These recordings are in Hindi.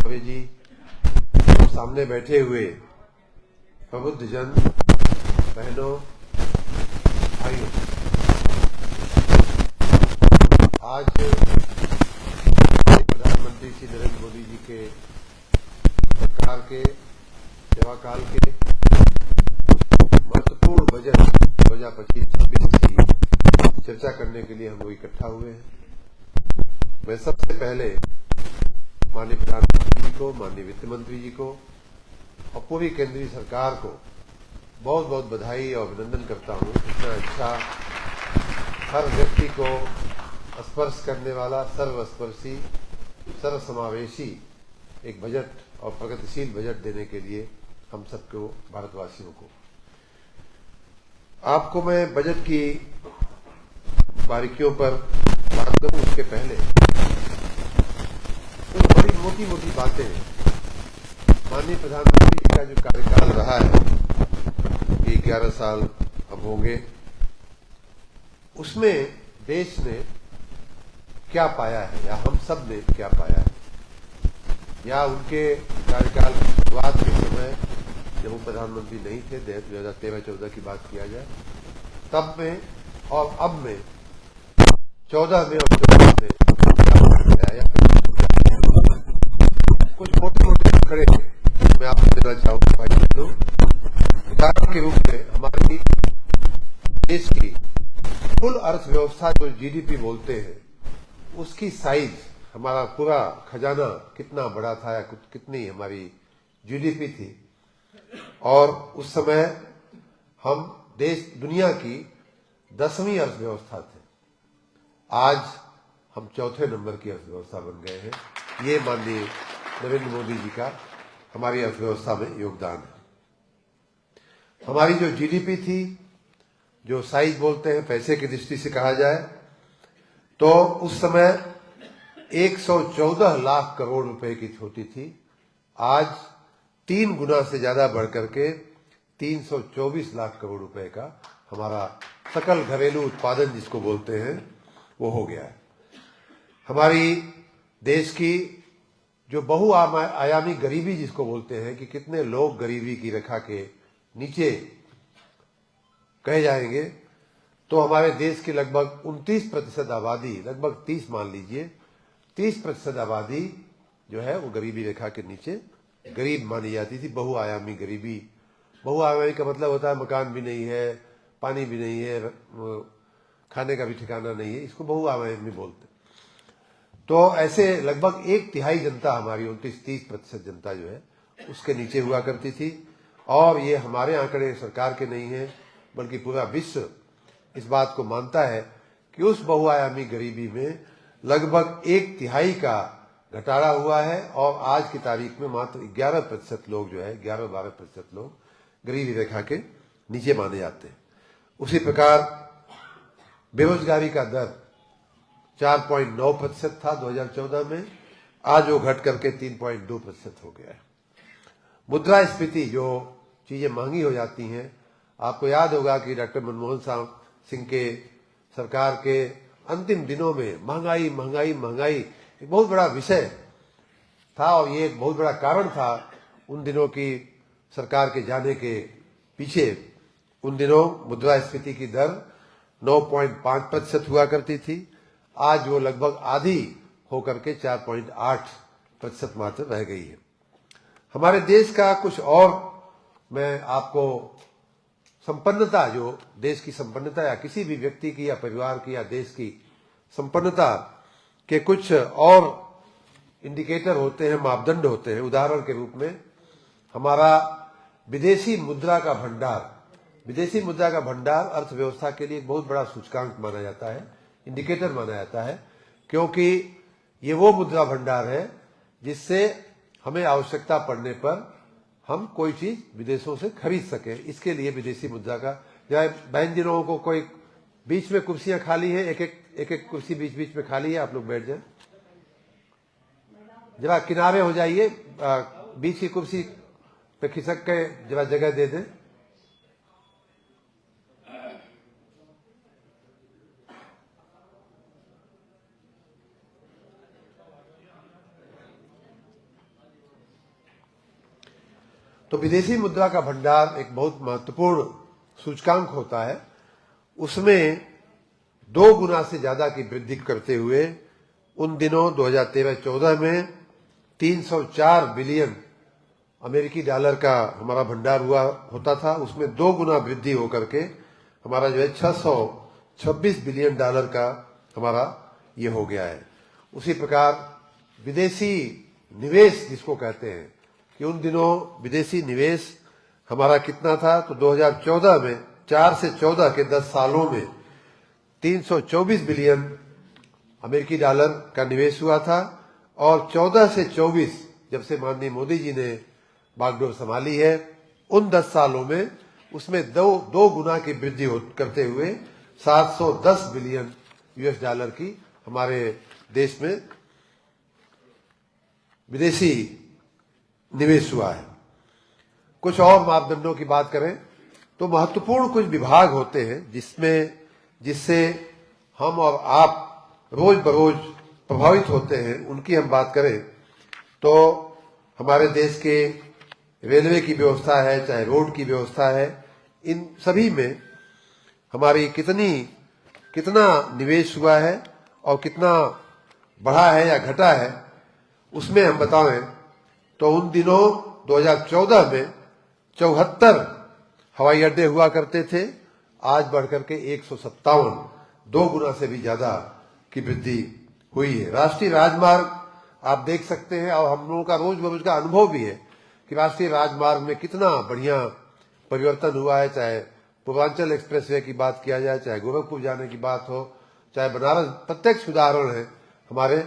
दवे जी, सामने बैठे हुए प्रबुद्ध जन, बहनों, भाइयों, आज प्रधानमंत्री श्री नरेंद्र मोदी जी के सरकार के सेवा काल के महत्वपूर्ण बजट 2025-26 की चर्चा करने के लिए हम लोग इकट्ठा हुए हैं। मैं सबसे पहले माननीय प्रधानमंत्री जी को, माननीय वित्त मंत्री जी को और पूरी केंद्रीय सरकार को बहुत बहुत बधाई और अभिनंदन करता हूं। इतना अच्छा, हर व्यक्ति को स्पर्श करने वाला, सर्वस्पर्शी, सर्वसमावेशी एक बजट और प्रगतिशील बजट देने के लिए हम सबको, भारतवासियों को। आपको मैं बजट की बारीकियों पर बात करूं उसके पहले तो बड़ी मोटी मोटी बातें, माननीय प्रधानमंत्री जी का जो कार्यकाल रहा है, ये 11 साल अब होंगे, उसमें देश ने क्या पाया है या हम सब ने क्या पाया है, या उनके कार्यकाल की शुरुआत के समय जब वो प्रधानमंत्री नहीं थे, 2013-14 की बात किया जाए, तब में और अब में 14 में और 14 में कुछ मोटे मोटे खड़े मैं आपको देना चाहूंगा भाई बहनों। उदाहरण के रूप में हमारी देश की कुल अर्थव्यवस्था जो जीडीपी बोलते हैं, उसकी साइज, हमारा पूरा खजाना कितना बड़ा था या कितनी हमारी जीडीपी थी, और उस समय हम देश दुनिया की 10वीं अर्थव्यवस्था थे। आज हम चौथे नंबर की अर्थव्यवस्था बन गए हैं। ये माननीय नरेंद्र मोदी जी का हमारी अर्थव्यवस्था में योगदान है। हमारी जो जीडीपी थी, जो साइज बोलते हैं पैसे की दृष्टि से कहा जाए, तो उस समय 114 लाख करोड़ रुपए की होती थी। आज 3 गुना से ज्यादा बढ़कर के 324 लाख करोड़ रुपए का हमारा सकल घरेलू उत्पादन जिसको बोलते हैं वो हो गया है। हमारी देश की जो बहुआयामी गरीबी जिसको बोलते हैं कि कितने लोग गरीबी की रेखा के नीचे कहे जाएंगे, तो हमारे देश की लगभग 29% आबादी, लगभग 30 मान लीजिए, 30% आबादी जो है वो गरीबी रेखा के नीचे गरीब मानी जाती थी। बहुआयामी गरीबी, बहुआयामी का मतलब होता है मकान भी नहीं है, पानी भी नहीं है, खाने का भी ठिकाना नहीं है, इसको बहुआयामी बोलते। तो ऐसे लगभग 1/3 जनता, हमारी 29-30% जनता जो है उसके नीचे हुआ करती थी। और ये हमारे आंकड़े सरकार के नहीं है, बल्कि पूरा विश्व इस बात को मानता है कि उस बहुआयामी गरीबी में लगभग 1/3 का घटाड़ा हुआ है, और आज की तारीख में मात्र 11% लोग जो है, 11-12% लोग गरीबी रेखा के नीचे माने जाते हैं। उसी प्रकार बेरोजगारी का दर 4.9% था 2014 में, आज वो घट करके 3.2% हो गया है। मुद्रास्फीति, जो चीजें महंगी हो जाती हैं, आपको याद होगा कि डॉक्टर मनमोहन सिंह के सरकार के अंतिम दिनों में महंगाई महंगाई महंगाई एक बहुत बड़ा विषय था, और ये एक बहुत बड़ा कारण था उन दिनों की सरकार के जाने के पीछे। उन दिनों मुद्रास्फीति की दर 9.5% हुआ करती थी, आज वो लगभग आधी होकर के 4.8% मात्र रह गई है। हमारे देश का कुछ और मैं आपको संपन्नता, जो देश की संपन्नता या किसी भी व्यक्ति की या परिवार की या देश की संपन्नता के कुछ और इंडिकेटर होते हैं, मापदंड होते हैं। उदाहरण के रूप में हमारा विदेशी मुद्रा का भंडार, विदेशी मुद्रा का भंडार अर्थव्यवस्था के लिए एक बहुत बड़ा सूचकांक माना जाता है, इंडिकेटर माना जाता है, क्योंकि ये वो मुद्रा भंडार है जिससे हमें आवश्यकता पड़ने पर हम कोई चीज विदेशों से खरीद सके। इसके लिए विदेशी मुद्रा का, या बहन जी लोगों को कोई बीच में कुर्सियां खाली है, एक एक कुर्सी बीच बीच में खाली है, आप लोग बैठ जाए, जरा किनारे हो जाइए, बीच की कुर्सी पे खिसक के जरा जगह दे दें। तो विदेशी मुद्रा का भंडार एक बहुत महत्वपूर्ण सूचकांक होता है। उसमें 2 गुना से ज्यादा की वृद्धि करते हुए उन दिनों 2013-14 में 304 बिलियन अमेरिकी डॉलर का हमारा भंडार हुआ होता था। उसमें 2 गुना वृद्धि होकर के हमारा जो है 626 बिलियन डॉलर का हमारा ये हो गया है। उसी प्रकार विदेशी निवेश जिसको कहते हैं कि उन दिनों विदेशी निवेश हमारा कितना था, तो 2014 में 4 से 14 के 10 सालों में 324 बिलियन अमेरिकी डॉलर का निवेश हुआ था। और 14 से 24 जब से माननीय मोदी जी ने बागडोर संभाली है, उन 10 सालों में उसमें दो गुना की वृद्धि करते हुए 710 बिलियन यूएस डॉलर की हमारे देश में विदेशी निवेश हुआ है। कुछ और मापदंडों की बात करें तो महत्वपूर्ण कुछ विभाग होते हैं जिससे हम और आप रोज बरोज प्रभावित होते हैं। उनकी हम बात करें तो हमारे देश के रेलवे की व्यवस्था है, चाहे रोड की व्यवस्था है, इन सभी में हमारी कितना निवेश हुआ है और कितना बढ़ा है या घटा है, उसमें हम बताएं तो उन दिनों 2014 में 74 हवाई अड्डे हुआ करते थे, आज बढ़कर के 157, 2 गुना से भी ज्यादा की वृद्धि हुई है। राष्ट्रीय राजमार्ग आप देख सकते हैं और हम लोगों का रोज बरोज का अनुभव भी है कि राष्ट्रीय राजमार्ग में कितना बढ़िया परिवर्तन हुआ है। चाहे पूर्वांचल एक्सप्रेसवे की बात किया जाए, चाहे गोरखपुर जाने की बात हो, चाहे बनारस, प्रत्यक्ष उदाहरण है हमारे।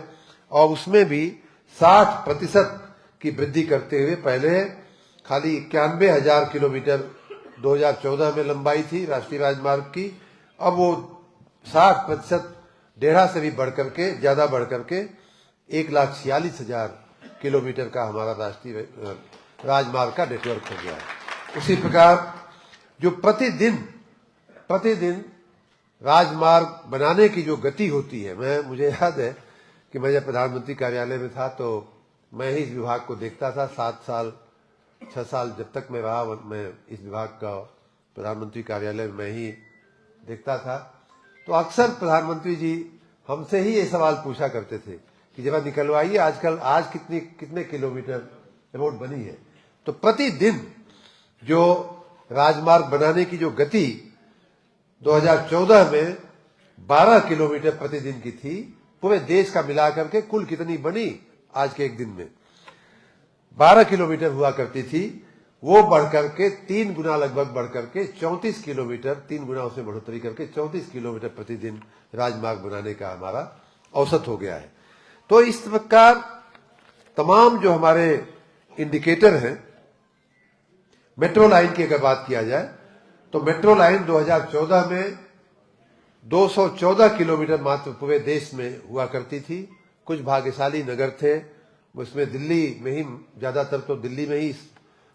और उसमें भी 60% की वृद्धि करते हुए पहले खाली 91,000 किलोमीटर 2014 में लंबाई थी राष्ट्रीय राजमार्ग की, अब वो 60% डेढ़ा से भी बढ़कर के ज्यादा बढ़कर के 1,46,000 किलोमीटर का हमारा राष्ट्रीय राजमार्ग का नेटवर्क हो गया है। उसी प्रकार जो प्रतिदिन राजमार्ग बनाने की जो गति होती है, मुझे याद है कि मैं जब प्रधानमंत्री कार्यालय में था तो मैं ही इस विभाग को देखता था। 6 साल जब तक मैं रहा, मैं इस विभाग का प्रधानमंत्री कार्यालय में मैं ही देखता था। तो अक्सर प्रधानमंत्री जी हमसे ही ये सवाल पूछा करते थे कि जरा निकलवाइए आज कितने किलोमीटर रोड बनी है। तो प्रतिदिन जो राजमार्ग बनाने की जो गति 2014 में 12 किलोमीटर प्रतिदिन की थी, पूरे देश का मिलाकर के कुल कितनी बनी आज के एक दिन में 12 किलोमीटर हुआ करती थी, वो बढ़कर के 3 गुना लगभग बढ़कर के 34 किलोमीटर, 3 गुना उसमें बढ़ोतरी करके 34 किलोमीटर प्रतिदिन राजमार्ग बनाने का हमारा औसत हो गया है। तो इस प्रकार तमाम जो हमारे इंडिकेटर हैं, मेट्रो लाइन की अगर बात किया जाए तो मेट्रो लाइन 2014 में 214 किलोमीटर मात्र पूरे देश में हुआ करती थी। कुछ भाग्यशाली नगर थे, उसमें दिल्ली में ही, ज्यादातर तो दिल्ली में ही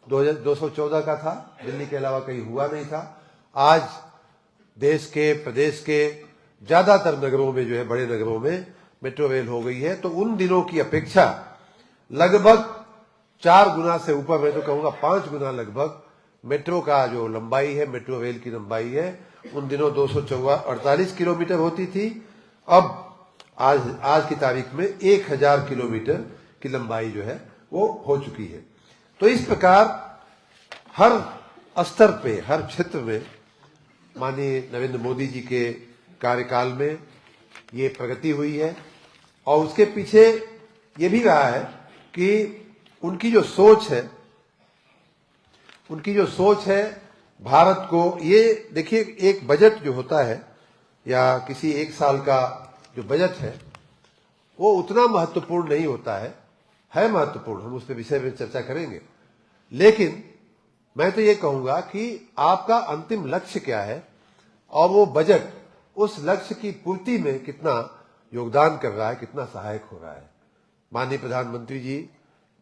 214 का था, दिल्ली के अलावा कहीं हुआ नहीं था। आज देश के, प्रदेश के ज्यादातर नगरों में जो है, बड़े नगरों में मेट्रो रेल हो गई है। तो उन दिनों की अपेक्षा लगभग 4 गुना से ऊपर, मैं तो कहूंगा 5 गुना लगभग मेट्रो का जो लंबाई है, मेट्रो रेल की लंबाई है, उन दिनों 248 किलोमीटर होती थी। अब आज की तारीख में 1000 किलोमीटर की लंबाई जो है वो हो चुकी है। तो इस प्रकार हर स्तर पे, हर क्षेत्र में माननीय नरेंद्र मोदी जी के कार्यकाल में ये प्रगति हुई है। और उसके पीछे ये भी रहा है कि उनकी जो सोच है भारत को, ये देखिए, एक बजट जो होता है या किसी एक साल का जो बजट है वो उतना महत्वपूर्ण नहीं होता है महत्वपूर्ण, हम उस पर विषय में चर्चा करेंगे। लेकिन मैं तो ये कहूंगा कि आपका अंतिम लक्ष्य क्या है और वो बजट उस लक्ष्य की पूर्ति में कितना योगदान कर रहा है, कितना सहायक हो रहा है। माननीय प्रधानमंत्री जी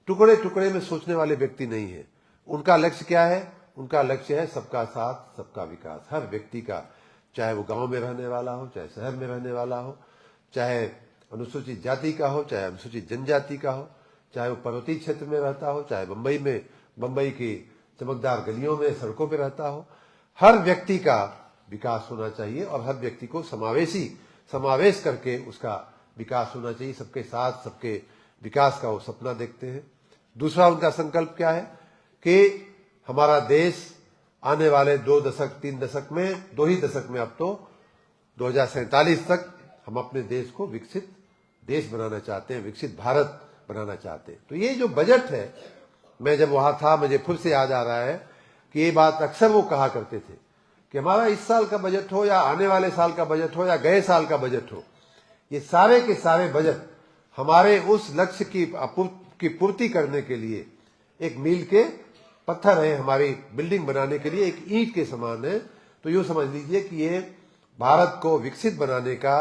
टुकड़े टुकड़े में सोचने वाले व्यक्ति नहीं है। उनका लक्ष्य क्या है? उनका लक्ष्य है सबका साथ, सबका विकास। हर व्यक्ति का, चाहे वो गांव में रहने वाला हो, चाहे शहर में रहने वाला हो, चाहे अनुसूचित जाति का हो, चाहे अनुसूचित जनजाति का हो, चाहे वो पर्वतीय क्षेत्र में रहता हो, चाहे मुंबई में बंबई की चमकदार गलियों में, सड़कों पे रहता हो। हर व्यक्ति का विकास होना चाहिए और हर व्यक्ति को समावेश करके उसका विकास होना चाहिए। सबके साथ सबके विकास का वो सपना देखते हैं। दूसरा उनका संकल्प क्या है कि हमारा देश आने वाले 2 दशक 3 दशक में, 2 ही दशक में, अब तो 2047 तक हम अपने देश को विकसित देश बनाना चाहते हैं, विकसित भारत बनाना चाहते हैं। तो ये जो बजट है, मैं जब वहां था मुझे फिर से याद आ रहा है कि ये बात अक्सर वो कहा करते थे कि हमारा इस साल का बजट हो या आने वाले साल का बजट हो या गए साल का बजट हो, ये सारे के सारे बजट हमारे उस लक्ष्य की पूर्ति करने के लिए एक मील के पत्थर है, हमारी बिल्डिंग बनाने के लिए एक ईंट के समान है। तो यूं समझ लीजिए कि ये भारत को विकसित बनाने का,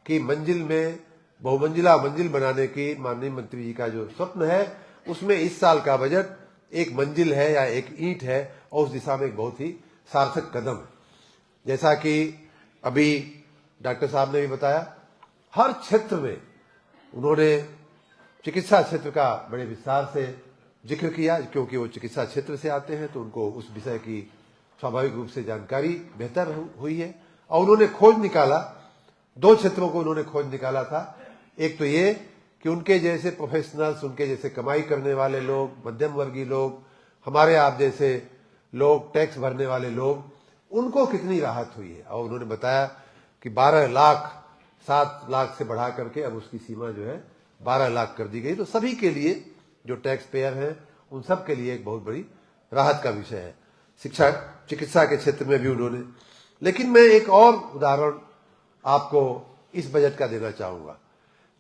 कि मंजिल में बहुमंजिला मंजिल बनाने की माननीय मंत्री जी का जो स्वप्न है, उसमें इस साल का बजट एक मंजिल है या एक ईंट है और उस दिशा में एक बहुत ही सार्थक कदम है। जैसा कि अभी डॉक्टर साहब ने भी बताया, हर क्षेत्र में उन्होंने चिकित्सा क्षेत्र का बड़े विस्तार से जिक्र किया, क्योंकि वो चिकित्सा क्षेत्र से आते हैं तो उनको उस विषय की स्वाभाविक रूप से जानकारी बेहतर हुई है। और उन्होंने खोज निकाला, 2 क्षेत्रों को उन्होंने खोज निकाला था। एक तो ये कि उनके जैसे प्रोफेशनल्स, उनके जैसे कमाई करने वाले लोग, मध्यम वर्गीय लोग, हमारे आप जैसे लोग, टैक्स भरने वाले लोग, उनको कितनी राहत हुई है। और उन्होंने बताया कि 12 लाख 7 लाख से बढ़ा करके अब उसकी सीमा जो है 12 लाख कर दी गई। तो सभी के लिए, जो टैक्स पेयर हैं, उन सब के लिए एक बहुत बड़ी राहत का विषय है। शिक्षा, चिकित्सा के क्षेत्र में भी उन्होंने। लेकिन मैं एक और उदाहरण आपको इस बजट का देना चाहूंगा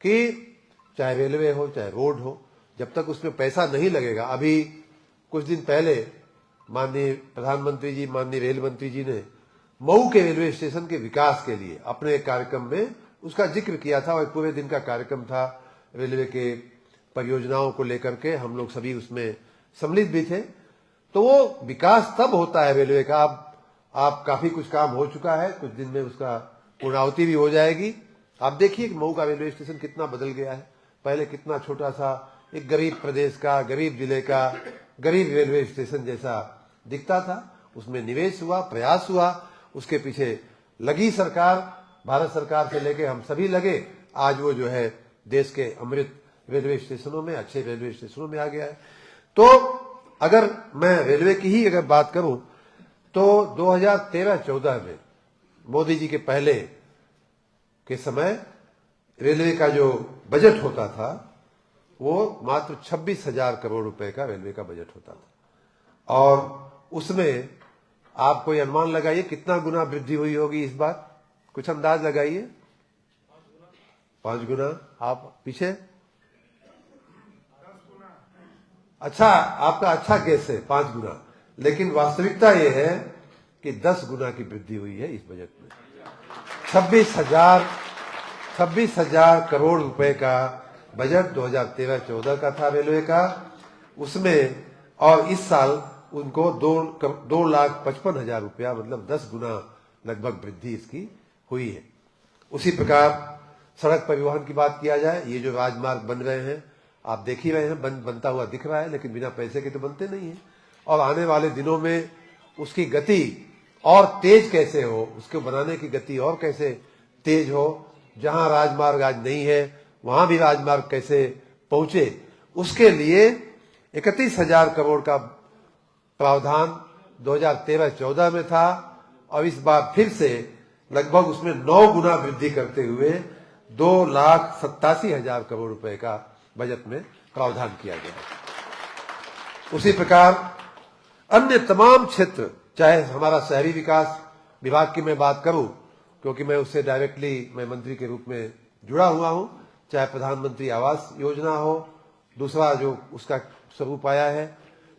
कि चाहे रेलवे हो, चाहे रोड हो, जब तक उसमें पैसा नहीं लगेगा। अभी कुछ दिन पहले माननीय प्रधानमंत्री जी, माननीय रेल मंत्री जी ने मऊ के रेलवे स्टेशन के विकास के लिए अपने एक कार्यक्रम में उसका जिक्र किया था और पूरे दिन का कार्यक्रम था रेलवे के परियोजनाओं को लेकर के। हम लोग सभी उसमें सम्मिलित भी थे। तो वो विकास तब होता है रेलवे का, आप काफी कुछ काम हो चुका है, कुछ दिन में उसका पूर्णाहुति भी हो जाएगी। आप देखिए कि मऊ का रेलवे स्टेशन कितना बदल गया है। पहले कितना छोटा सा एक गरीब प्रदेश का, गरीब जिले का, गरीब रेलवे स्टेशन जैसा दिखता था। उसमें निवेश हुआ, प्रयास हुआ, उसके पीछे लगी सरकार, भारत सरकार से लेके हम सभी लगे। आज वो जो है देश के अमृत रेलवे स्टेशनों में, अच्छे रेलवे स्टेशनों में आ गया है। तो अगर मैं रेलवे की ही अगर बात करूं तो 2013-14 में मोदी जी के पहले के समय रेलवे का जो बजट होता था वो मात्र 26,000 करोड़ रुपए का रेलवे का बजट होता था। और उसमें आप कोई अनुमान लगाइए कितना गुना वृद्धि हुई होगी इस बार, कुछ अंदाज लगाइए। 5 गुना। आप पीछे? अच्छा, आपका अच्छा गेस है 5 गुना, लेकिन वास्तविकता यह है कि 10 गुना की वृद्धि हुई है इस बजट में। 26,000 करोड़ रुपए का बजट 2013-14 का था रेलवे का, उसमें, और इस साल उनको 2,55,000 रुपया, मतलब 10 गुना लगभग वृद्धि इसकी हुई है। उसी प्रकार सड़क परिवहन की बात किया जाए, ये जो राजमार्ग बन रहे हैं आप देख ही रहे हैं, बनता हुआ दिख रहा है, लेकिन बिना पैसे के तो बनते नहीं है। और आने वाले दिनों में उसकी गति और तेज कैसे हो, उसको बनाने की गति और कैसे तेज हो, जहां राजमार्ग आज नहीं है वहां भी राजमार्ग कैसे पहुंचे, उसके लिए 31,000 करोड़ का प्रावधान 2013-14 में था। और इस बार फिर से लगभग उसमें 9 गुना वृद्धि करते हुए 2,87,000 करोड़ रुपए का बजट में प्रावधान किया गया। उसी प्रकार अन्य तमाम क्षेत्र, चाहे हमारा शहरी विकास विभाग की मैं बात करूं, क्योंकि मैं उससे डायरेक्टली मैं मंत्री के रूप में जुड़ा हुआ हूं, चाहे प्रधानमंत्री आवास योजना हो, दूसरा जो उसका स्वरूप आया है,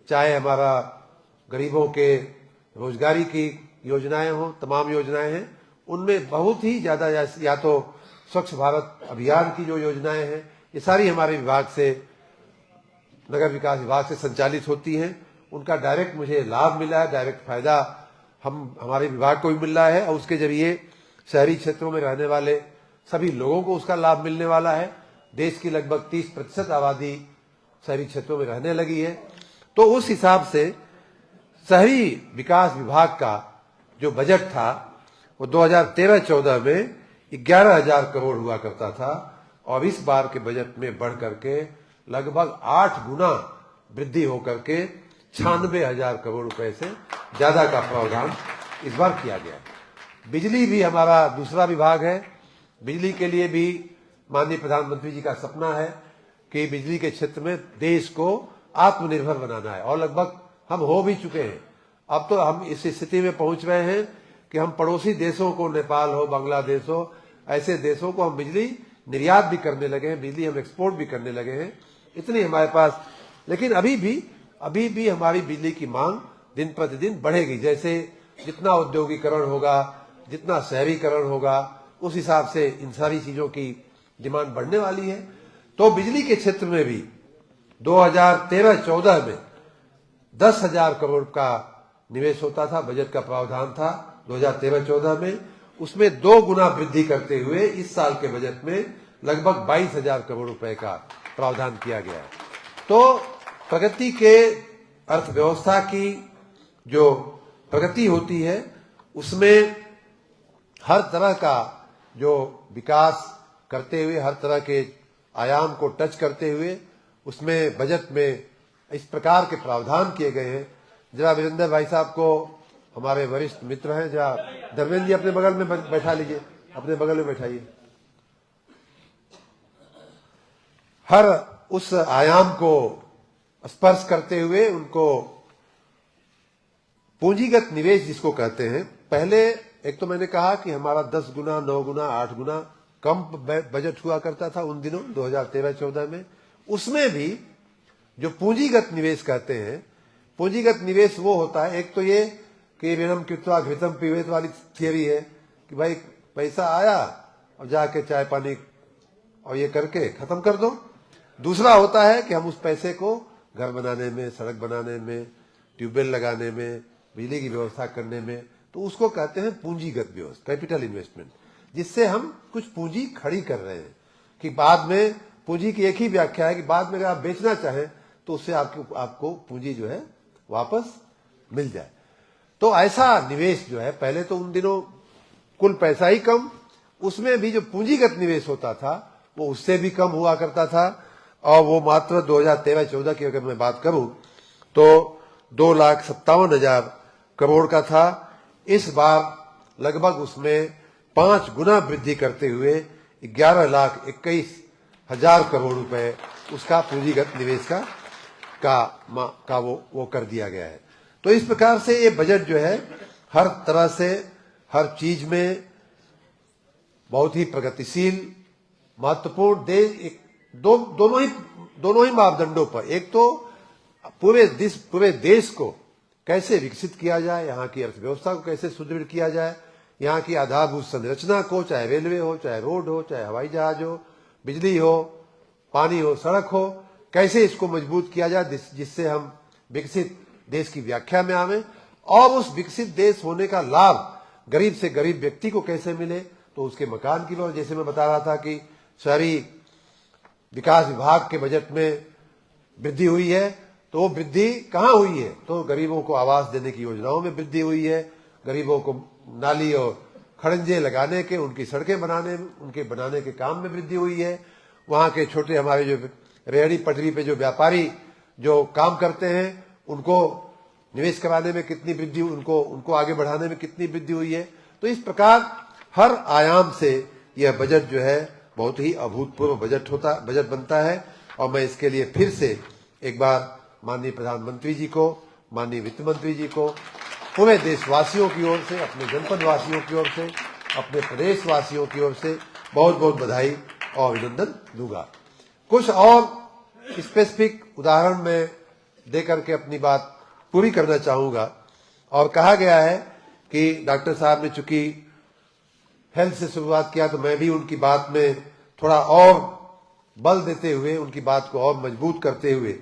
चाहे हमारा गरीबों के रोजगारी की योजनाएं हो, तमाम योजनाएं हैं, उनमें बहुत ही ज्यादा या तो स्वच्छ भारत अभियान की जो योजनाएं हैं, ये सारी हमारे विभाग से, नगर विकास विभाग से संचालित होती हैं। उनका डायरेक्ट मुझे लाभ मिला है, डायरेक्ट फायदा हमारे विभाग को भी मिल रहा है और उसके जरिए शहरी क्षेत्रों में रहने वाले सभी लोगों को उसका लाभ मिलने वाला है। देश की लगभग 30% आबादी शहरी क्षेत्रों में रहने लगी है तो उस हिसाब से शहरी विकास विभाग का जो बजट था वो 2013-14 में 11,000 करोड़ हुआ करता था और इस बार के बजट में बढ़ करके लगभग 8 गुना वृद्धि होकर के 96,000 करोड़ रुपए से ज्यादा का प्रावधान इस बार किया गया। बिजली भी हमारा दूसरा विभाग है। बिजली के लिए भी माननीय प्रधानमंत्री जी का सपना है कि बिजली के क्षेत्र में देश को आत्मनिर्भर बनाना है और लगभग हम हो भी चुके हैं। अब तो हम इस स्थिति में पहुंच रहे हैं कि हम पड़ोसी देशों को, नेपाल हो, बांग्लादेश हो, ऐसे देशों को हम बिजली निर्यात भी करने लगे हैं, बिजली हम एक्सपोर्ट भी करने लगे हैं, इतनी हमारे पास। लेकिन अभी भी हमारी बिजली की मांग दिन प्रतिदिन बढ़ेगी। जैसे जितना औद्योगिकरण होगा, जितना शहरीकरण होगा, उस हिसाब से इन सारी चीजों की डिमांड बढ़ने वाली है। तो बिजली के क्षेत्र में भी 2013-14 में 10,000 करोड़ का निवेश होता था, बजट का प्रावधान था 2013-14 में। उसमें 2 गुना वृद्धि करते हुए इस साल के बजट में लगभग 22,000 करोड़ रुपए का प्रावधान किया गया है। तो प्रगति के अर्थव्यवस्था की जो प्रगति होती है उसमें हर तरह का जो विकास करते हुए, हर तरह के आयाम को टच करते हुए उसमें बजट में इस प्रकार के प्रावधान किए गए हैं। जरा वीरेंद्र भाई साहब को, हमारे वरिष्ठ मित्र हैं, जरा धर्मेंद्र जी अपने बगल में बैठा लीजिए, अपने बगल में बैठाइए। हर उस आयाम को स्पर्श करते हुए उनको पूंजीगत निवेश जिसको कहते हैं, पहले एक तो मैंने कहा कि हमारा 10 गुना, 9 गुना, 8 गुना कम बजट हुआ करता था उन दिनों 2013-14 में। उसमें भी जो पूंजीगत निवेश कहते हैं, पूंजीगत निवेश वो होता है, एक तो ये कि विनम कृत्वा घृतम पिबेत वाली थियरी है कि भाई पैसा आया और जाके चाय पानी और ये करके खत्म कर दो। दूसरा होता है कि हम उस पैसे को घर बनाने में, सड़क बनाने में, ट्यूबवेल लगाने में, बिजली की व्यवस्था करने में, तो उसको कहते हैं पूंजीगत व्यवस्था, कैपिटल इन्वेस्टमेंट, जिससे हम कुछ पूंजी खड़ी कर रहे हैं कि बाद में पूंजी की एक ही व्याख्या है कि बाद में अगर आप बेचना चाहें तो उससे आपको पूंजी जो है वापस मिल जाए। तो ऐसा निवेश जो है, पहले तो उन दिनों कुल पैसा ही कम, उसमें भी जो पूंजीगत निवेश होता था वो उससे भी कम हुआ करता था और वो मात्र 2013-14 की अगर मैं बात करूं तो 2,57,000 करोड़ का था। इस बार लगभग उसमें 5 गुना वृद्धि करते हुए 11,21,000 करोड़ रुपए उसका पूंजीगत निवेश का वो कर दिया गया है। तो इस प्रकार से ये बजट जो है हर तरह से, हर चीज में बहुत ही प्रगतिशील, महत्वपूर्ण देश, दोनों ही मापदंडों पर, एक तो पूरे देश को कैसे विकसित किया जाए, यहाँ की अर्थव्यवस्था को कैसे सुदृढ़ किया जाए, यहाँ की आधारभूत संरचना को, चाहे रेलवे हो, चाहे रोड हो, चाहे हवाई जहाज हो, बिजली हो, पानी हो, सड़क हो, कैसे इसको मजबूत किया जाए जिससे हम विकसित देश की व्याख्या में आवे और उस विकसित देश होने का लाभ गरीब से गरीब व्यक्ति को कैसे मिले। तो उसके मकान की व्यवस्था, जैसे मैं बता रहा था कि शहरी विकास विभाग के बजट में वृद्धि हुई है, तो वो वृद्धि कहाँ हुई है, तो गरीबों को आवास देने की योजनाओं में वृद्धि हुई है, गरीबों को नाली और खड़ंजे लगाने के, उनकी सड़कें बनाने के काम में वृद्धि हुई है। वहां के छोटे हमारे जो रेहड़ी पटरी पे जो व्यापारी जो काम करते हैं उनको निवेश कराने में कितनी वृद्धि, उनको आगे बढ़ाने में कितनी वृद्धि हुई है। तो इस प्रकार हर आयाम से यह बजट जो है बहुत ही अभूतपूर्व बजट बनता है। और मैं इसके लिए फिर से एक बार माननीय प्रधानमंत्री जी को, माननीय वित्त मंत्री जी को, पूरे देशवासियों की ओर से, अपने जनपद वासियों की ओर से, अपने प्रदेश वासियों की ओर से बहुत बहुत बधाई और अभिनंदन दूंगा। कुछ और स्पेसिफिक उदाहरण में देकर के अपनी बात पूरी करना चाहूंगा। और कहा गया है कि डॉक्टर साहब ने चूंकि हेल्थ से शुरुआत किया, तो मैं भी उनकी बात में थोड़ा और बल देते हुए, उनकी बात को और मजबूत करते हुए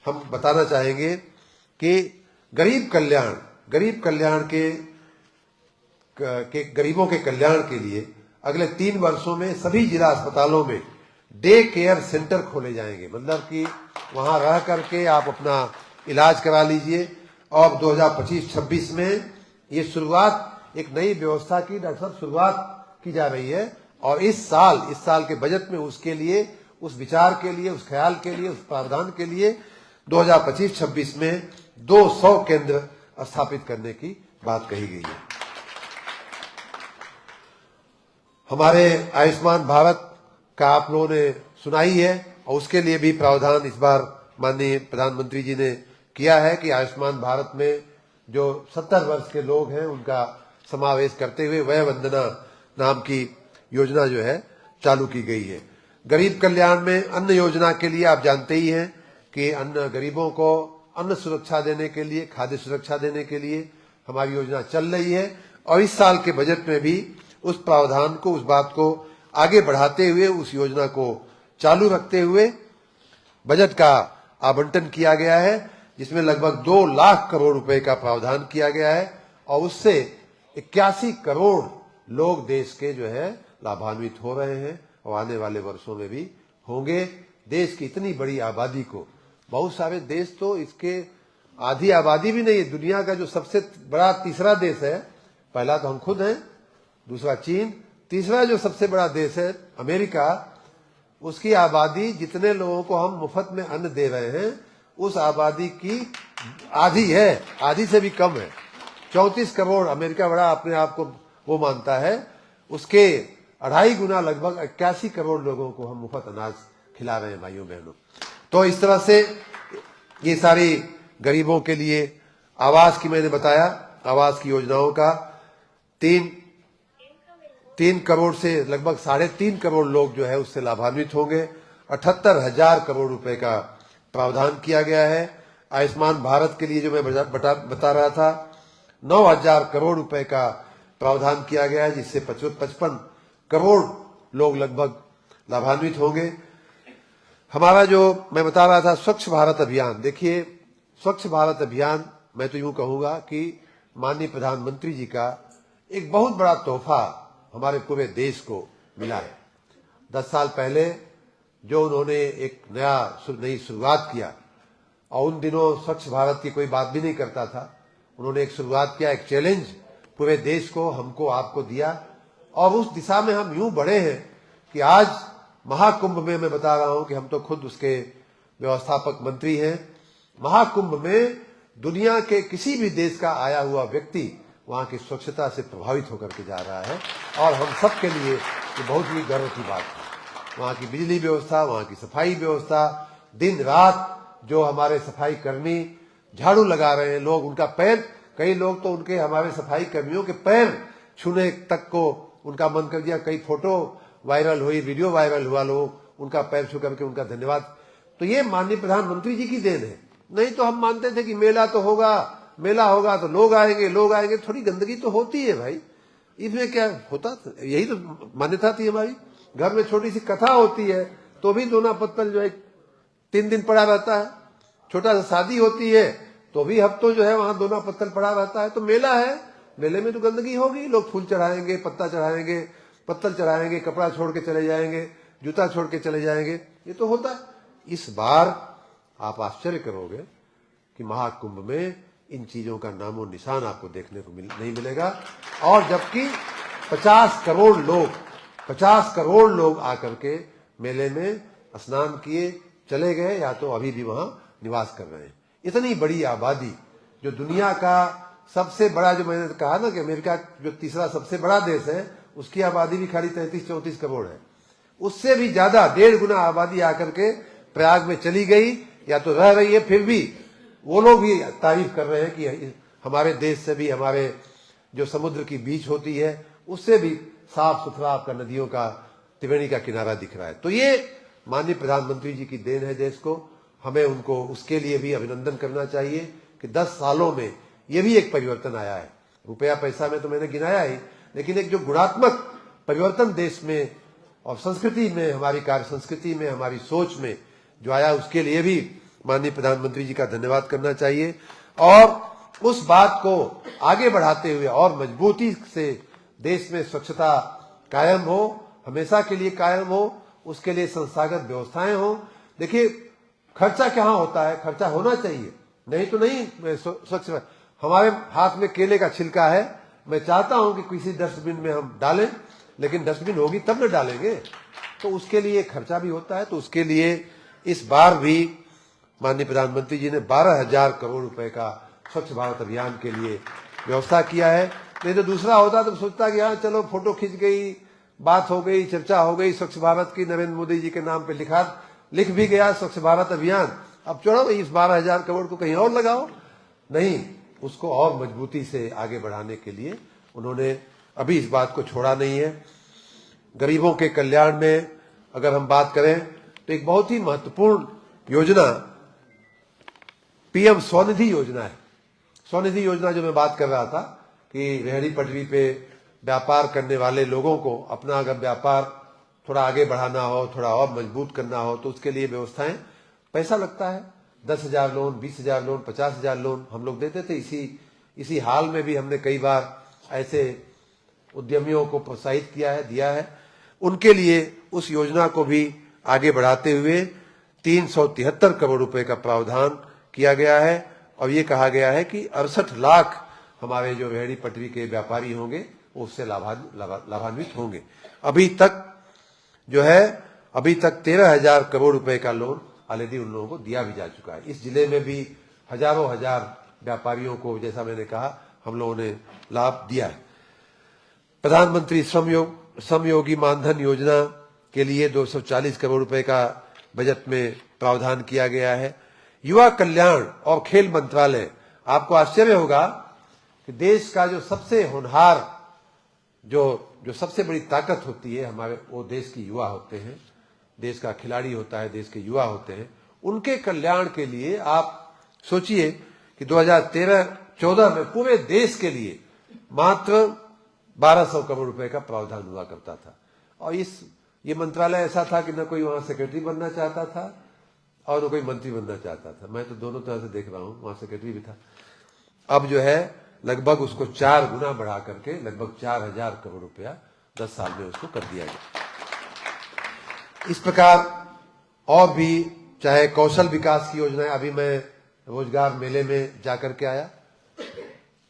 हम बताना चाहेंगे कि गरीब कल्याण के गरीबों के कल्याण के लिए अगले 3 वर्षों में सभी जिला अस्पतालों में डे केयर सेंटर खोले जाएंगे। मतलब कि वहां रह करके आप अपना इलाज करा लीजिए। और 2025-26 में ये शुरुआत एक नई व्यवस्था की डॉक्टर साहब शुरुआत की जा रही है। और इस साल के बजट में उसके लिए, उस विचार के लिए, उस ख्याल के लिए, उस प्रावधान के लिए 2025-26 में 200 केंद्र स्थापित करने की बात कही गई है। हमारे आयुष्मान भारत का आप लोगों ने सुना ही है और उसके लिए भी प्रावधान इस बार माननीय प्रधानमंत्री जी ने किया है कि आयुष्मान भारत में जो 70 वर्ष के लोग हैं उनका समावेश करते हुए वय वंदना नाम की योजना जो है चालू की गई है। गरीब कल्याण में अन्न योजना के लिए आप जानते ही हैं कि अन्न गरीबों को अन्न सुरक्षा देने के लिए, खाद्य सुरक्षा देने के लिए हमारी योजना चल रही है। और इस साल के बजट में भी उस प्रावधान को, उस बात को आगे बढ़ाते हुए, उस योजना को चालू रखते हुए बजट का आवंटन किया गया है, जिसमें लगभग 2 लाख करोड़ रुपए का प्रावधान किया गया है। और उससे 81 करोड़ लोग देश के जो है लाभान्वित हो रहे हैं और आने वाले वर्षों में भी होंगे। देश की इतनी बड़ी आबादी को, बहुत सारे देश तो इसके आधी आबादी भी नहीं है। दुनिया का जो सबसे बड़ा तीसरा देश है, पहला तो हम खुद हैं, दूसरा चीन, तीसरा जो सबसे बड़ा देश है अमेरिका, उसकी आबादी जितने लोगों को हम मुफ्त में अन्न दे रहे हैं उस आबादी की आधी है, आधी से भी कम है। 34 करोड़ अमेरिका बड़ा अपने आप को वो मानता है, उसके 2.5 गुना लगभग 81 करोड़ लोगों को हम मुफ्त अनाज खिला रहे हैं भाइयों बहनों। तो इस तरह से ये सारी गरीबों के लिए आवास की मैंने बताया, आवास की योजनाओं का 3 करोड़ से लगभग 3.5 करोड़ लोग जो है उससे लाभान्वित होंगे। 78,000 करोड़ रुपए का प्रावधान किया गया है। आयुष्मान भारत के लिए जो मैं बता रहा था 9,000 करोड़ रुपए का प्रावधान किया गया है, जिससे 55 करोड़ लोग लगभग लाभान्वित होंगे। हमारा जो मैं बता रहा था स्वच्छ भारत अभियान, देखिए स्वच्छ भारत अभियान मैं तो यूं कहूंगा कि माननीय प्रधानमंत्री जी का एक बहुत बड़ा तोहफा हमारे पूरे देश को मिला है। 10 साल पहले जो उन्होंने एक नई शुरुआत किया, और उन दिनों स्वच्छ भारत की कोई बात भी नहीं करता था, उन्होंने एक शुरुआत किया, एक चैलेंज पूरे देश को, हमको, आपको दिया, और उस दिशा में हम यूं बढ़े हैं कि आज महाकुंभ में मैं बता रहा हूं कि हम तो खुद उसके व्यवस्थापक मंत्री हैं। महाकुंभ में दुनिया के किसी भी देश का आया हुआ व्यक्ति वहां की स्वच्छता से प्रभावित होकर के जा रहा है, और हम सब के लिए ये बहुत ही गर्व की बात है। वहां की बिजली व्यवस्था, वहां की सफाई व्यवस्था, दिन रात जो हमारे सफाई कर्मी झाड़ू लगा रहे हैं, लोग उनका पैर, कई लोग तो उनके, हमारे सफाई कर्मियों के पैर छूने तक को उनका मन कर दिया। कई फोटो वायरल हुई, वीडियो वायरल हुआ, लोग उनका पैर छू करके उनका धन्यवाद। तो ये माननीय प्रधानमंत्री जी की देन है। नहीं तो हम मानते थे कि मेला तो होगा, मेला होगा तो लोग आएंगे, थोड़ी गंदगी तो होती है भाई, इसमें क्या होता, यही तो मान्यता थी हमारी। घर में छोटी सी कथा होती है तो भी दोना पत्तल जो है 3 दिन पड़ा रहता है, छोटा सा शादी होती है तो भी हफ्तों जो है वहां दोना पत्तल पड़ा रहता है। तो मेला है, मेले में तो गंदगी होगी, लोग फूल चढ़ाएंगे, पत्ता चढ़ाएंगे, पत्तल चढ़ाएंगे, कपड़ा छोड़ के चले जाएंगे, जूता छोड़ के चले जाएंगे, ये तो होता है। इस बार आप आश्चर्य करोगे कि महाकुंभ में इन चीजों का नामो निशान आपको देखने को नहीं मिलेगा। और जबकि 50 करोड़ लोग आकर के मेले में स्नान किए, चले गए, या तो अभी भी वहां निवास कर रहे हैं। इतनी बड़ी आबादी, जो दुनिया का सबसे बड़ा, जो मैंने कहा ना कि अमेरिका जो तीसरा सबसे बड़ा देश है, उसकी आबादी भी खाली 33-34 करोड़ है। उससे भी ज्यादा 1.5 गुना आबादी आकर के प्रयाग में चली गई या तो रह रही है। फिर भी वो लोग भी तारीफ कर रहे हैं कि हमारे देश से भी, हमारे जो समुद्र की बीच होती है उससे भी साफ सुथरा आपका नदियों का, त्रिवेणी का किनारा दिख रहा है। तो ये माननीय प्रधानमंत्री जी की देन है देश को। हमें उनको उसके लिए भी अभिनंदन करना चाहिए कि 10 सालों में ये भी एक परिवर्तन आया है। रुपया पैसा में तो मैंने गिनाया ही, लेकिन एक जो गुणात्मक परिवर्तन देश में और संस्कृति में, हमारी कार्य संस्कृति में, हमारी सोच में जो आया, उसके लिए भी माननीय प्रधानमंत्री जी का धन्यवाद करना चाहिए। और उस बात को आगे बढ़ाते हुए और मजबूती से देश में स्वच्छता कायम हो, हमेशा के लिए कायम हो, उसके लिए संस्थागत व्यवस्थाएं हो। देखिए खर्चा कहाँ होता है, खर्चा होना चाहिए, नहीं तो नहीं स्वच्छ। हमारे हाथ में केले का छिलका है, मैं चाहता हूं कि किसी डस्टबिन में हम डालें, लेकिन डस्टबिन होगी तब न डालेंगे, तो उसके लिए खर्चा भी होता है। तो उसके लिए इस बार भी माननीय प्रधानमंत्री जी ने 12,000 करोड़ रुपए का स्वच्छ भारत अभियान के लिए व्यवस्था किया है। नहीं तो दूसरा होता तो सोचता कि हाँ चलो फोटो खींच गई, बात हो गई, चर्चा हो गई स्वच्छ भारत की, नरेंद्र मोदी जी के नाम पे लिख भी गया स्वच्छ भारत अभियान, अब छोड़ो इस 12,000 करोड़ को कहीं और लगाओ। नहीं, उसको और मजबूती से आगे बढ़ाने के लिए उन्होंने अभी इस बात को छोड़ा नहीं है। गरीबों के कल्याण में अगर हम बात करें तो एक बहुत ही महत्वपूर्ण योजना पीएम स्वनिधि योजना है। स्वनिधि योजना जो मैं बात कर रहा था कि रेहड़ी पटरी पे व्यापार करने वाले लोगों को अपना अगर व्यापार थोड़ा आगे बढ़ाना हो, थोड़ा और मजबूत करना हो, तो उसके लिए व्यवस्थाएं, पैसा लगता है। 10,000 लोन, 20,000 लोन, 50,000 लोन हम लोग देते थे। इसी हाल में भी हमने कई बार ऐसे उद्यमियों को प्रोत्साहित किया है, दिया है। उनके लिए उस योजना को भी आगे बढ़ाते हुए 373 करोड़ रुपए का प्रावधान किया गया है और ये कहा गया है कि 68 लाख हमारे जो रेहड़ी पटरी के व्यापारी होंगे उससे लाभान्वित होंगे। अभी तक 13,000 करोड़ रुपए का लोन ऑलरेडी उन लोगों को दिया भी जा चुका है। इस जिले में भी हजारों हजार व्यापारियों को, जैसा मैंने कहा, हम लोगों ने लाभ दिया है। प्रधानमंत्री श्रमयोगी मानधन योजना के लिए 240 करोड़ रुपए का बजट में प्रावधान किया गया है। युवा कल्याण और खेल मंत्रालय, आपको आश्चर्य होगा कि देश का जो सबसे होनहार, जो सबसे बड़ी ताकत होती है हमारे, वो देश की युवा होते हैं। देश का खिलाड़ी होता है, देश के युवा होते हैं। उनके कल्याण के लिए आप सोचिए कि 2013-14 में पूरे देश के लिए मात्र 1200 करोड़ रुपए का प्रावधान हुआ करता था। और ये मंत्रालय ऐसा था कि न कोई वहां सेक्रेटरी बनना चाहता था और न कोई मंत्री बनना चाहता था। मैं तो दोनों तरह से देख रहा हूं, वहां सेक्रेटरी भी था। अब जो है लगभग उसको 4 गुना बढ़ा करके लगभग 4,000 करोड़ रुपया 10 साल में उसको कर दिया गया। इस प्रकार और भी, चाहे कौशल विकास की योजनाएं, अभी मैं रोजगार मेले में जाकर के आया,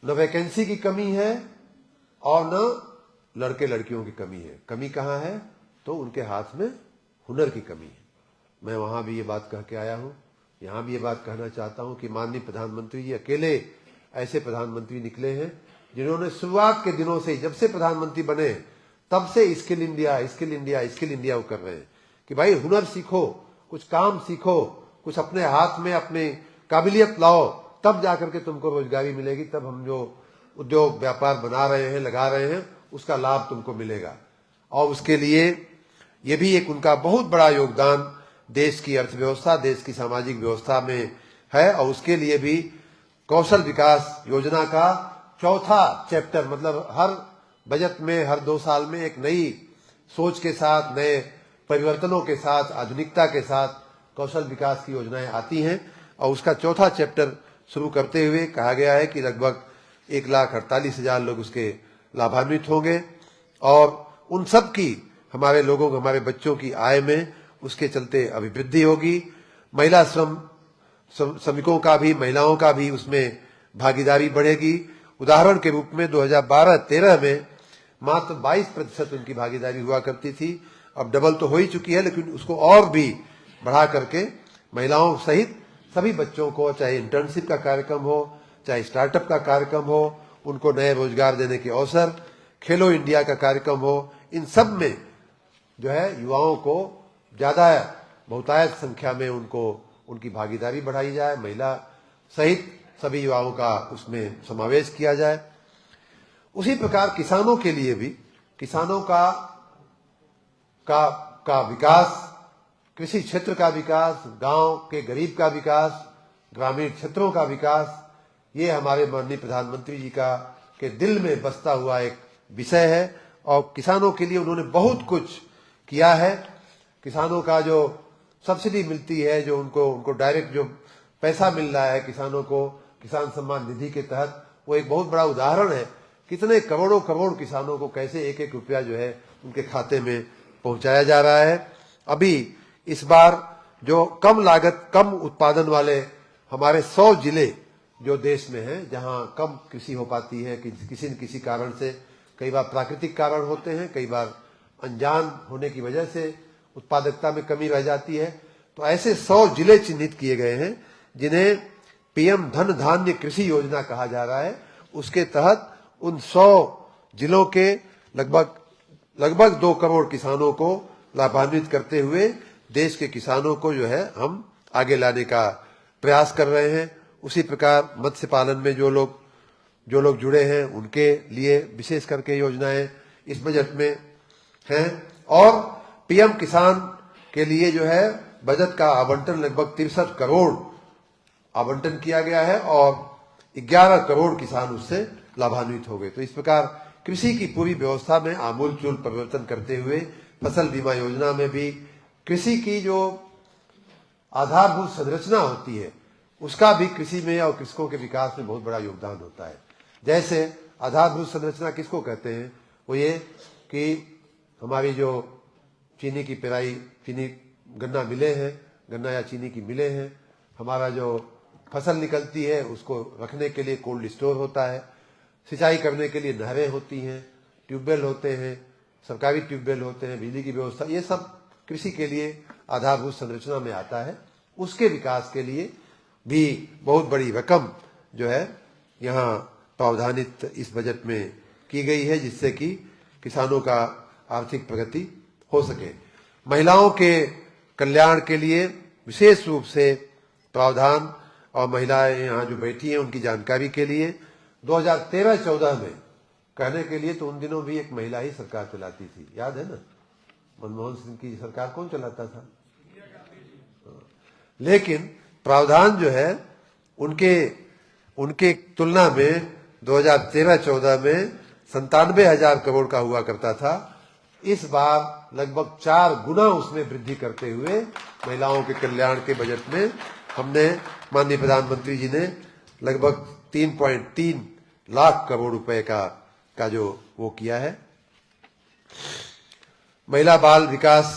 न वैकेंसी की कमी है और न लड़के लड़कियों की कमी है। कमी कहां है? तो उनके हाथ में हुनर की कमी है। मैं वहां भी ये बात कह के आया हूं, यहां भी ये बात कहना चाहता हूं कि माननीय प्रधानमंत्री जी अकेले ऐसे प्रधानमंत्री निकले हैं जिन्होंने शुरुआत के दिनों से, जब से प्रधानमंत्री बने तब से स्किल इंडिया वो कर रहे हैं कि भाई हुनर सीखो, कुछ काम सीखो, कुछ अपने हाथ में अपने काबिलियत लाओ, तब जाकर के तुमको रोजगारी मिलेगी। तब हम जो उद्योग व्यापार बना रहे हैं, लगा रहे हैं, उसका लाभ तुमको मिलेगा। और उसके लिए ये भी एक उनका बहुत बड़ा योगदान देश की अर्थव्यवस्था, देश की सामाजिक व्यवस्था में है। और उसके लिए भी कौशल विकास योजना का चौथा चैप्टर, मतलब हर बजट में हर 2 साल में एक नई सोच के साथ, नए परिवर्तनों के साथ, आधुनिकता के साथ कौशल विकास की योजनाएं आती हैं। और उसका चौथा चैप्टर शुरू करते हुए कहा गया है कि लगभग 1,48,000 लोग उसके लाभान्वित होंगे और उन सब की, हमारे लोगों, हमारे बच्चों की आय में उसके चलते अभिवृद्धि होगी। महिला श्रमिकों का भी, महिलाओं का भी उसमें भागीदारी बढ़ेगी। उदाहरण के रूप में 2012-13 में मात्र 22% उनकी भागीदारी हुआ करती थी, अब डबल तो हो ही चुकी है, लेकिन उसको और भी बढ़ा करके महिलाओं सहित सभी बच्चों को, चाहे इंटर्नशिप का कार्यक्रम हो, चाहे स्टार्टअप का कार्यक्रम हो, उनको नए रोजगार देने के अवसर, खेलो इंडिया का कार्यक्रम हो, इन सब में जो है युवाओं को ज्यादा बहुतायत संख्या में उनकी भागीदारी बढ़ाई जाए, महिला सहित सभी युवाओं का उसमें समावेश किया जाए। उसी प्रकार किसानों के लिए भी, किसानों का विकास, कृषि क्षेत्र का विकास, गांव के गरीब का विकास, ग्रामीण क्षेत्रों का विकास, ये हमारे माननीय प्रधानमंत्री जी के दिल में बसता हुआ एक विषय है। और किसानों के लिए उन्होंने बहुत कुछ किया है। किसानों का जो सब्सिडी मिलती है, जो उनको डायरेक्ट जो पैसा मिल रहा है किसानों को किसान सम्मान निधि के तहत, वो एक बहुत बड़ा उदाहरण है। कितने करोड़ों करोड़ किसानों को कैसे एक एक रुपया जो है उनके खाते में पहुंचाया जा रहा है। अभी इस बार जो कम लागत, कम उत्पादन वाले हमारे 100 जिले जो देश में हैं, जहां कम कृषि हो पाती है कि किसी न किसी कारण से, कई बार प्राकृतिक कारण होते हैं, कई बार अनजान होने की वजह से उत्पादकता में कमी रह जाती है, तो ऐसे 100 जिले चिन्हित किए गए हैं जिन्हें पीएम धन धान्य कृषि योजना कहा जा रहा है। उसके तहत उन 100 जिलों के लगभग 2 करोड़ किसानों को लाभान्वित करते हुए देश के किसानों को जो है हम आगे लाने का प्रयास कर रहे हैं। उसी प्रकार मत्स्य पालन में जो लोग जुड़े हैं उनके लिए विशेष करके योजनाएं इस बजट में हैं। और पीएम किसान के लिए जो है बजट का आवंटन लगभग 63 करोड़ आवंटन किया गया है और 11 करोड़ किसान उससे लाभान्वित हो गए। तो इस प्रकार कृषि की पूरी व्यवस्था में आमूलचूल परिवर्तन करते हुए फसल बीमा योजना में भी कृषि की जो आधारभूत संरचना होती है उसका भी कृषि में और कृषकों के विकास में बहुत बड़ा योगदान होता है। जैसे आधारभूत संरचना किसको कहते हैं? वो ये कि हमारी जो चीनी की पेराई, चीनी गन्ना मिले हैं, गन्ना या चीनी की मिले हैं, हमारा जो फसल निकलती है उसको रखने के लिए कोल्ड स्टोर होता है, सिंचाई करने के लिए नहरें होती हैं, ट्यूबवेल होते हैं, सरकारी ट्यूबवेल होते हैं, बिजली की व्यवस्था, ये सब कृषि के लिए आधारभूत संरचना में आता है। उसके विकास के लिए भी बहुत बड़ी रकम जो है यहाँ प्रावधानित इस बजट में की गई है, जिससे कि किसानों का आर्थिक प्रगति हो सके। महिलाओं के कल्याण के लिए विशेष रूप से प्रावधान, और महिलाएं यहाँ जो बैठी हैं उनकी जानकारी के लिए 2013-14 में कहने के लिए तो उन दिनों भी एक महिला ही सरकार चलाती थी, याद है ना? मनमोहन सिंह की सरकार कौन चलाता था? लेकिन प्रावधान जो है उनके तुलना में 2013-14 में 97,000 करोड़ का हुआ करता था। इस बार लगभग 4 गुना उसमें वृद्धि करते हुए महिलाओं के कल्याण के बजट में हमने, माननीय प्रधानमंत्री जी ने लगभग 3.3 लाख करोड़ रुपए का जो वो किया है। महिला बाल विकास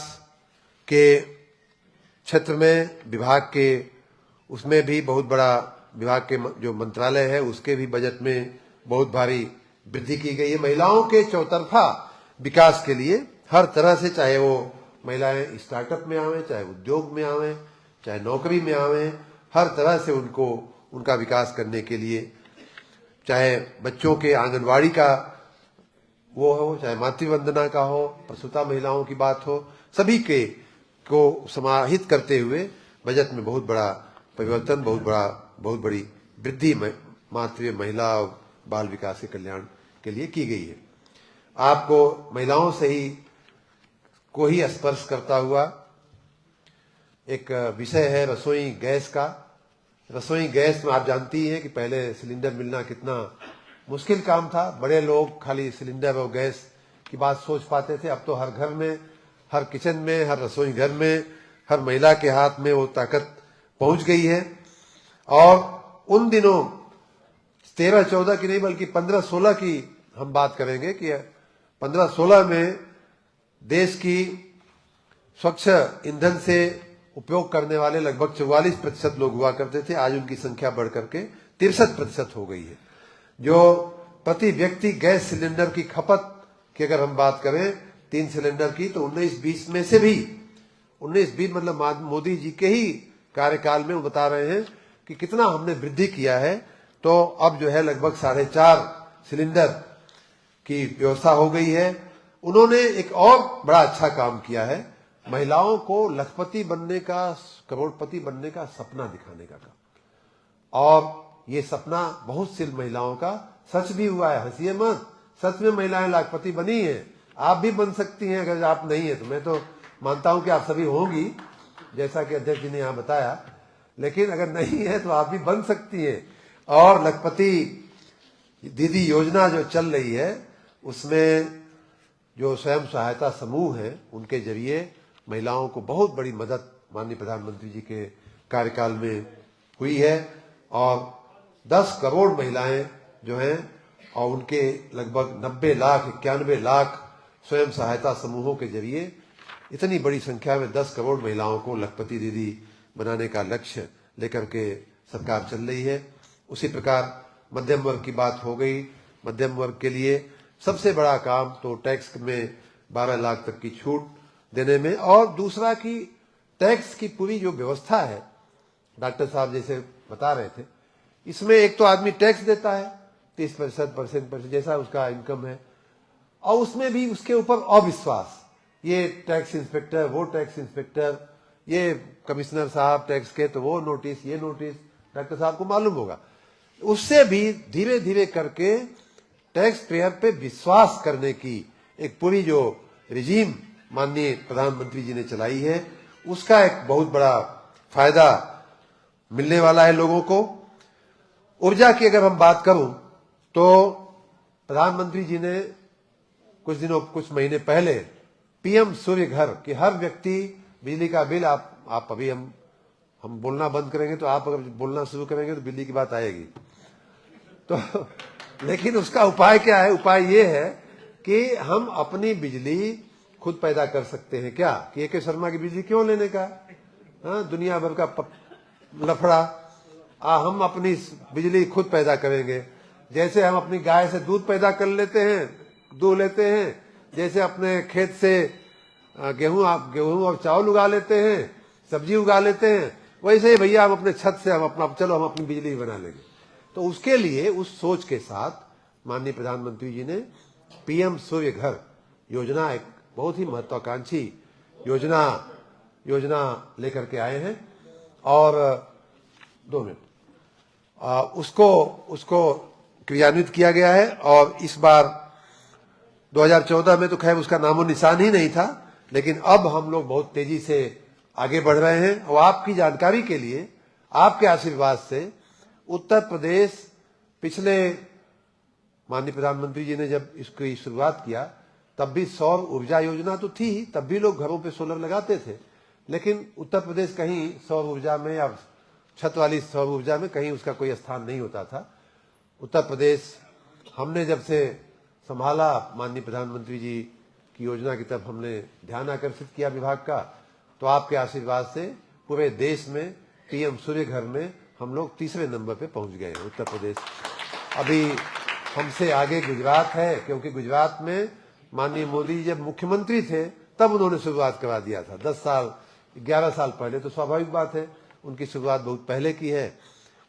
के क्षेत्र में विभाग के उसमें भी बहुत बड़ा, विभाग के जो मंत्रालय है उसके भी बजट में बहुत भारी वृद्धि की गई है। महिलाओं के चौतरफा विकास के लिए हर तरह से, चाहे वो महिलाएं स्टार्टअप में आवें, चाहे उद्योग में आवें, चाहे नौकरी में आवें, हर तरह से उनका विकास करने के लिए, चाहे बच्चों के आंगनवाड़ी का वो हो, चाहे मातृवंदना का हो, प्रसूता महिलाओं की बात हो, सभी को समाहित करते हुए बजट में बहुत बड़ा परिवर्तन, बहुत बड़ी वृद्धि मातृ, महिला और बाल विकास के कल्याण के लिए की गई है। आपको महिलाओं से को ही स्पर्श करता हुआ एक विषय है रसोई गैस का। रसोई गैस में आप जानती हैं कि पहले सिलेंडर मिलना कितना मुश्किल काम था। बड़े लोग खाली सिलेंडर और गैस की बात सोच पाते थे। अब तो हर घर में, हर किचन में, हर रसोई घर में, हर महिला के हाथ में वो ताकत पहुंच गई है। और उन दिनों 13-14 की नहीं बल्कि 15-16 की हम बात करेंगे कि 15-16 में देश की स्वच्छ ईंधन से उपयोग करने वाले लगभग 44% लोग हुआ करते थे। आज उनकी संख्या बढ़ करके 63% हो गई है। जो प्रति व्यक्ति गैस सिलेंडर की खपत की अगर हम बात करें 3 सिलेंडर की, तो 19-20 में से भी 19-20 मतलब मोदी जी के ही कार्यकाल में वो बता रहे हैं कि कितना हमने वृद्धि किया है। तो अब जो है लगभग 4.5 सिलेंडर की व्यवस्था हो गई है। उन्होंने एक और बड़ा अच्छा काम किया है, महिलाओं को लखपति बनने का, करोड़पति बनने का सपना दिखाने का काम। और ये सपना बहुत सी महिलाओं का सच भी हुआ है। हंसिए मत, सच में महिलाएं लाखपति बनी हैं। आप भी बन सकती हैं। अगर आप नहीं है तो मैं तो मानता हूं कि आप सभी होंगी, जैसा कि अध्यक्ष जी ने यहाँ बताया। लेकिन अगर नहीं है तो आप भी बन सकती हैं। और लखपति दीदी योजना जो चल रही है उसमें जो स्वयं सहायता समूह है उनके जरिए महिलाओं को बहुत बड़ी मदद माननीय प्रधानमंत्री जी के कार्यकाल में हुई है। और 10 करोड़ महिलाएं जो हैं और उनके लगभग 90 लाख 91 लाख स्वयं सहायता समूहों के जरिए इतनी बड़ी संख्या में 10 करोड़ महिलाओं को लखपति दीदी बनाने का लक्ष्य लेकर के सरकार चल रही है। उसी प्रकार मध्यम वर्ग की बात हो गई। मध्यम वर्ग के लिए सबसे बड़ा काम तो टैक्स में 12 लाख तक की छूट देने में, और दूसरा कि टैक्स की पूरी जो व्यवस्था है, डॉक्टर साहब जैसे बता रहे थे, इसमें एक तो आदमी टैक्स देता है 30% जैसा उसका इनकम है, और उसमें भी उसके ऊपर अविश्वास, ये टैक्स इंस्पेक्टर, वो टैक्स इंस्पेक्टर, ये कमिश्नर साहब टैक्स के, तो वो नोटिस, ये नोटिस, डॉक्टर साहब को मालूम होगा। उससे भी धीरे धीरे करके टैक्स पेयर पे विश्वास करने की एक पूरी जो रिजीम माननीय प्रधानमंत्री जी ने चलाई है, उसका एक बहुत बड़ा फायदा मिलने वाला है लोगों को। ऊर्जा की अगर हम बात करूं तो प्रधानमंत्री जी ने कुछ महीने पहले पीएम सूर्य घर कि हर व्यक्ति बिजली का बिल, आप अभी हम बोलना बंद करेंगे तो आप अगर बोलना शुरू करेंगे तो बिजली की बात आएगी। तो लेकिन उसका उपाय क्या है? उपाय ये है कि हम अपनी बिजली खुद पैदा कर सकते हैं। क्या कि के शर्मा की बिजली क्यों लेने का? दुनिया भर का लफड़ा। हम अपनी बिजली खुद पैदा करेंगे। जैसे हम अपनी गाय से दूध पैदा कर लेते हैं, दूध लेते हैं, जैसे अपने खेत से गेहूं और चावल उगा लेते हैं, सब्जी उगा लेते हैं, वैसे ही भैया हम अपने छत से हम अपनी बिजली बना लेंगे। तो उसके लिए उस सोच के साथ माननीय प्रधानमंत्री जी ने पीएम सूर्य घर योजना, एक बहुत ही महत्वाकांक्षी योजना लेकर के आए हैं। और 2 मिनट उसको क्रियान्वित किया गया है। और इस बार 2014 में तो खैर उसका नामो निशान ही नहीं था, लेकिन अब हम लोग बहुत तेजी से आगे बढ़ रहे हैं। और आपकी जानकारी के लिए, आपके आशीर्वाद से उत्तर प्रदेश पिछले माननीय प्रधानमंत्री जी ने जब इसकी शुरुआत किया तब भी सौर ऊर्जा योजना तो थी ही, तब भी लोग घरों पे सोलर लगाते थे, लेकिन उत्तर प्रदेश कहीं सौर ऊर्जा में या छत वाली सौर ऊर्जा में कहीं उसका कोई स्थान नहीं होता था। उत्तर प्रदेश हमने जब से संभाला, माननीय प्रधानमंत्री जी की योजना की तरफ हमने ध्यान आकर्षित किया विभाग का, तो आपके आशीर्वाद से पूरे देश में पीएम सूर्य घर में हम लोग 3रे नंबर पे पहुंच गए हैं। उत्तर प्रदेश अभी हमसे आगे गुजरात है, क्योंकि गुजरात में माननीय मोदी जी जब मुख्यमंत्री थे तब उन्होंने शुरुआत करा दिया था 11 साल पहले। तो स्वाभाविक बात है, उनकी शुरुआत बहुत पहले की है।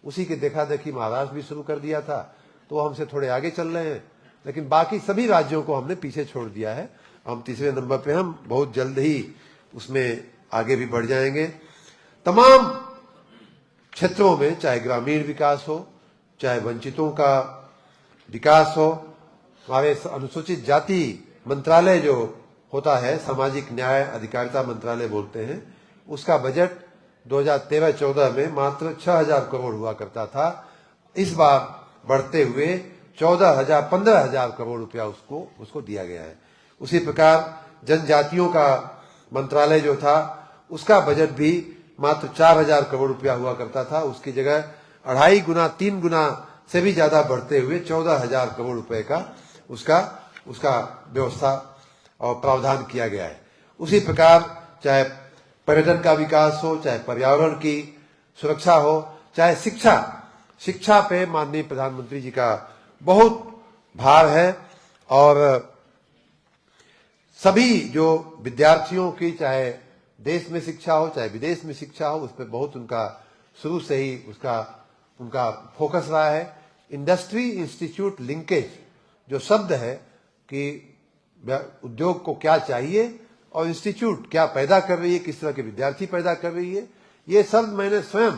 उसी के देखा देखी महाराष्ट्र भी शुरू कर दिया था, तो हमसे थोड़े आगे चल रहे हैं, लेकिन बाकी सभी राज्यों को हमने पीछे छोड़ दिया है। हम 3रे नंबर पे हम बहुत जल्द ही उसमें आगे भी बढ़ जाएंगे। तमाम क्षेत्रों में, चाहे ग्रामीण विकास हो, चाहे वंचितों का विकास हो, हमारे अनुसूचित जाति मंत्रालय जो होता है, सामाजिक न्याय अधिकारिता मंत्रालय बोलते हैं, उसका बजट 2013-14 में मात्र 6,000 करोड़ हुआ करता था। इस बार बढ़ते हुए 15,000 करोड़ रुपया उसको दिया गया है। उसी प्रकार जनजातियों का मंत्रालय जो था, उसका बजट भी मात्र 4,000 करोड़ रुपया हुआ करता था, उसकी जगह 2.5 गुना 3 गुना से भी ज्यादा बढ़ते हुए 14,000 करोड़ रुपए का उसका व्यवस्था और प्रावधान किया गया है। उसी प्रकार चाहे पर्यटन का विकास हो, चाहे पर्यावरण की सुरक्षा हो, चाहे शिक्षा पे माननीय प्रधानमंत्री जी का बहुत भार है। और सभी जो विद्यार्थियों की, चाहे देश में शिक्षा हो चाहे विदेश में शिक्षा हो, उस पर बहुत उनका शुरू से ही उनका फोकस रहा है। इंडस्ट्री इंस्टीट्यूट लिंकेज जो शब्द है कि उद्योग को क्या चाहिए और इंस्टीट्यूट क्या पैदा कर रही है, किस तरह के विद्यार्थी पैदा कर रही है, ये शब्द मैंने स्वयं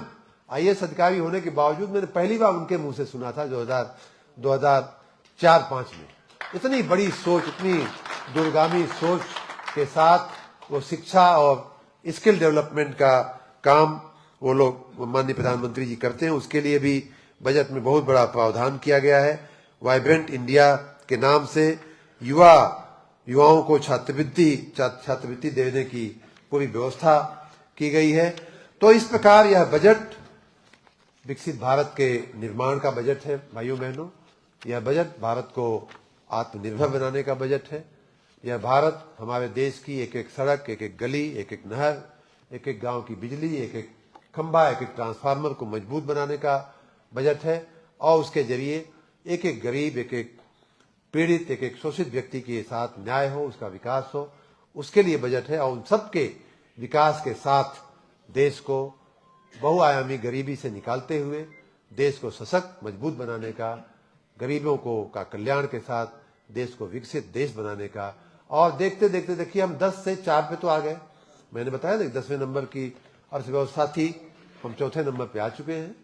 आईएएस अधिकारी होने के बावजूद मैंने पहली बार उनके मुंह से सुना था 2004-05 में। इतनी बड़ी सोच, इतनी दूरगामी सोच के साथ वो शिक्षा और स्किल डेवलपमेंट का काम वो लोग माननीय प्रधानमंत्री जी करते हैं। उसके लिए भी बजट में बहुत बड़ा प्रावधान किया गया है। वाइब्रेंट इंडिया के नाम से युवाओं को छात्रवृत्ति देने की पूरी व्यवस्था की गई है। तो इस प्रकार यह बजट विकसित भारत के निर्माण का बजट है। भाइयों बहनों, यह बजट भारत को आत्मनिर्भर बनाने का बजट है। यह भारत हमारे देश की एक एक सड़क, एक एक गली, एक एक नहर, एक एक गांव की बिजली, एक एक खंभा, एक एक ट्रांसफार्मर को मजबूत बनाने का बजट है और उसके जरिए एक एक गरीब, एक एक पीड़ित, एक एक शोषित व्यक्ति के साथ न्याय हो, उसका विकास हो, उसके लिए बजट है। और उन सबके विकास के साथ देश को बहुआयामी गरीबी से निकालते हुए देश को सशक्त, मजबूत बनाने का, गरीबों को का कल्याण के साथ देश को विकसित देश बनाने का। और देखते देखते देखिए हम 10 से 4 पे तो आ गए। मैंने बताया ना 10वें नंबर की अर्थव्यवस्था थी, हम चौथे नंबर पे आ चुके हैं।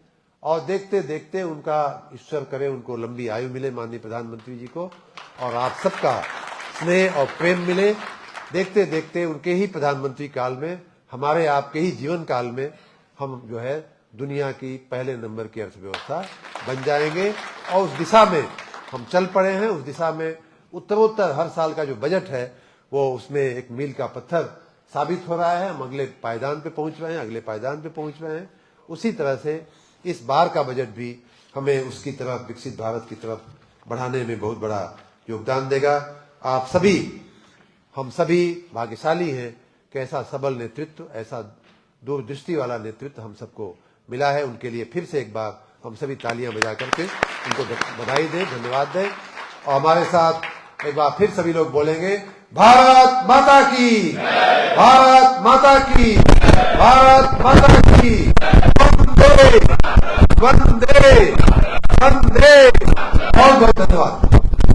और देखते देखते उनका, ईश्वर करे उनको लंबी आयु मिले माननीय प्रधानमंत्री जी को, और आप सबका स्नेह और प्रेम मिले। देखते देखते उनके ही प्रधानमंत्री काल में, हमारे आपके ही जीवन काल में हम जो है दुनिया की पहले नंबर की अर्थव्यवस्था बन जाएंगे। और उस दिशा में हम चल पड़े हैं। उस दिशा में उत्तरोत्तर हर साल का जो बजट है वो उसमें एक मील का पत्थर साबित हो रहा है। हम अगले पायदान पे पहुंच रहे हैं, अगले पायदान पे पहुंच रहे हैं। उसी तरह से इस बार का बजट भी हमें उसकी तरफ, विकसित भारत की तरफ बढ़ाने में बहुत बड़ा योगदान देगा। आप सभी, हम सभी भाग्यशाली हैं कि ऐसा सबल नेतृत्व, ऐसा दूरदृष्टि वाला नेतृत्व हम सबको मिला है। उनके लिए फिर से एक बार हम सभी तालियां बजा करके उनको बधाई दें, धन्यवाद दें। और हमारे साथ एक बार फिर सभी लोग बोलेंगे, भारत माता की, भारत माता की, भारत माता की, वंदे वंदे वंदे। बहुत बहुत धन्यवाद।